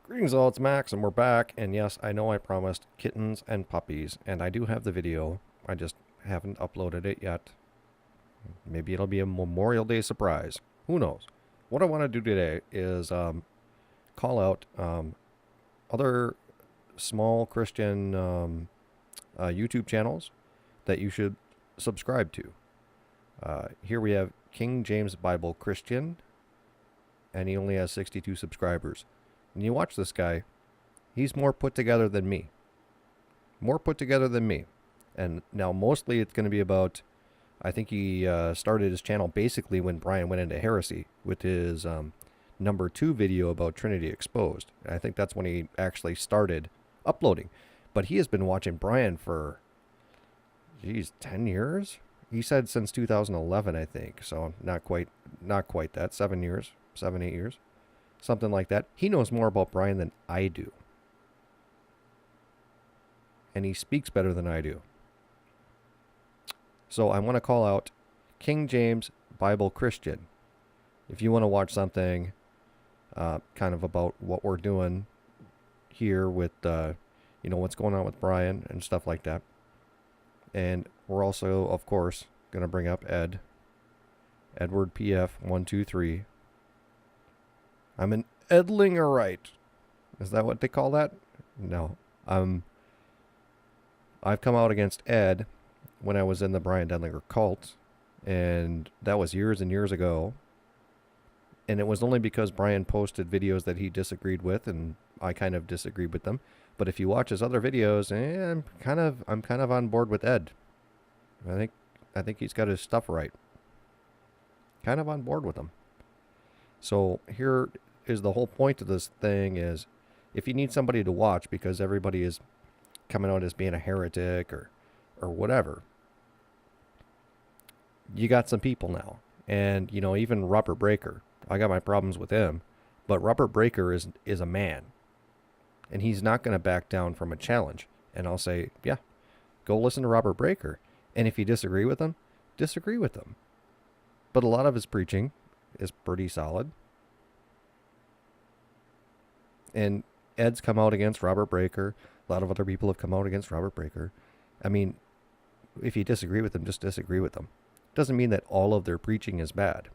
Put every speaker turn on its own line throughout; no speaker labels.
Greetings all, it's Max, and we're back. And yes, I know I promised kittens and puppies, and I do have the video. I just haven't uploaded it yet. Maybe it'll be a Memorial Day surprise. Who knows? What I want to do today is call out other small Christian YouTube channels that you should subscribe to. Here we have King James Bible Christian, and he only has 62 subscribers. And you watch this guy, he's more put together than me. More put together than me. And now mostly it's going to be about, I think he started his channel basically when Brian went into heresy with his number 2 video about Trinity Exposed. And I think that's when he actually started uploading. But he has been watching Brian for, 10 years? He said since 2011, I think. So not quite that. 7 years, 7, 8 years. Something like that. He knows more about Brian than I do. And he speaks better than I do. So I want to call out King James Bible Christian. If you want to watch something kind of about what we're doing here with, what's going on with Brian and stuff like that. And we're also, of course, going to bring up Edward PF 123. I'm an Edlingerite. Is that what they call that? No. I've come out against Ed when I was in the Brian Denlinger cult, and that was years and years ago. And it was only because Brian posted videos that he disagreed with, and I kind of disagreed with them. But if you watch his other videos, I'm kind of on board with Ed. I think he's got his stuff right. Kind of on board with him. So here is the whole point of this thing is if you need somebody to watch because everybody is coming out as being a heretic or whatever, you got some people now. And, even Robert Breaker, I got my problems with him, but Robert Breaker is a man. And he's not going to back down from a challenge. And I'll say, yeah, go listen to Robert Breaker. And if you disagree with him, disagree with him. But a lot of his preaching is pretty solid. And Ed's come out against Robert Breaker. A lot of other people have come out against Robert Breaker. I mean, if you disagree with them, just disagree with them. Doesn't mean that all of their preaching is bad.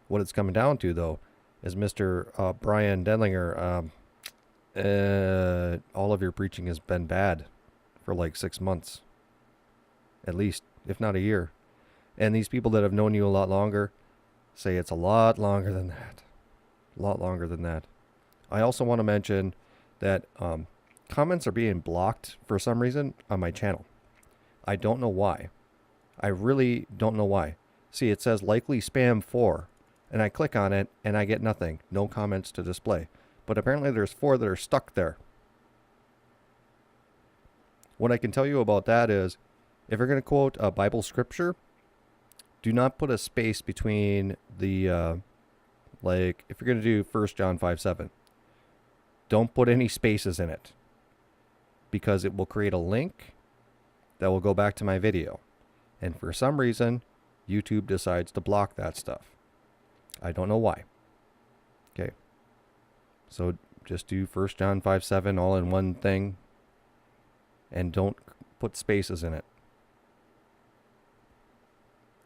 What it's coming down to, though, is Mr. Brian Denlinger, all of your preaching has been bad for like 6 months. At least, if not a year. And these people that have known you a lot longer say it's a lot longer than that. A lot longer than that. I also want to mention that comments are being blocked for some reason on my channel. I don't know why. I really don't know why. See, it says likely spam 4, and I click on it, and I get nothing. No comments to display. But apparently there's 4 that are stuck there. What I can tell you about that is, if you're going to quote a Bible scripture, do not put a space between the, if you're going to do 1 John 5:7. Don't put any spaces in it because it will create a link that will go back to my video. And for some reason, YouTube decides to block that stuff. I don't know why. Okay. So just do 1 John 5:7 all in one thing and don't put spaces in it.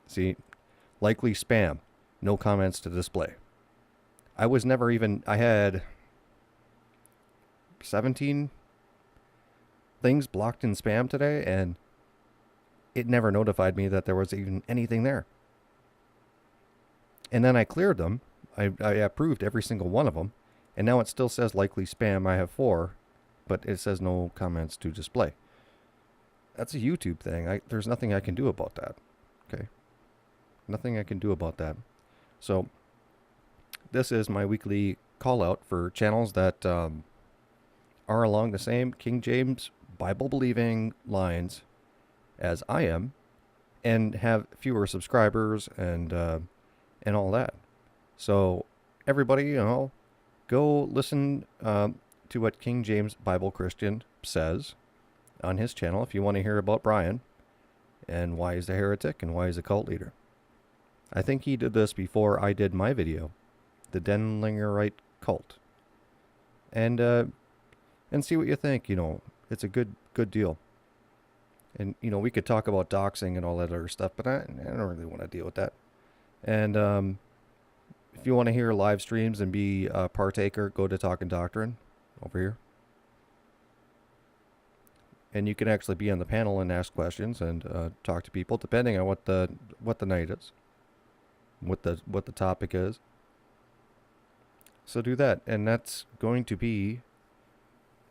See, likely spam, no comments to display. I had 17 things blocked in spam today, and it never notified me that there was even anything there. And then I cleared them. I approved every single one of them, and now it still says likely spam. I have 4, but it says no comments to display. That's a YouTube thing. There's nothing I can do about that. Okay? Nothing I can do about that. So this is my weekly call out for channels that are along the same King James Bible believing lines as I am and have fewer subscribers and all that. So everybody, go listen to what King James Bible Christian says on his channel if you want to hear about Brian and why he's a heretic and why he's a cult leader. I think he did this before I did my video, the Denlingerite cult. and see what you think. It's a good deal. And we could talk about doxing and all that other stuff, but I don't really want to deal with that. And if you want to hear live streams and be a partaker, go to Talking Doctrine over here. And you can actually be on the panel and ask questions and talk to people, depending on what the night is, what the topic is. So do that, and that's going to be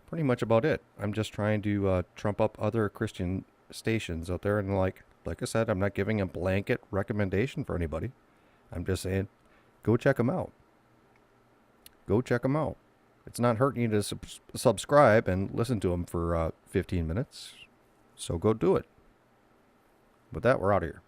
pretty much about it. I'm just trying to trump up other Christian stations out there, and like I said, I'm not giving a blanket recommendation for anybody. I'm just saying, go check them out. Go check them out. It's not hurting you to subscribe and listen to them for 15 minutes. So go do it. With that, we're out of here.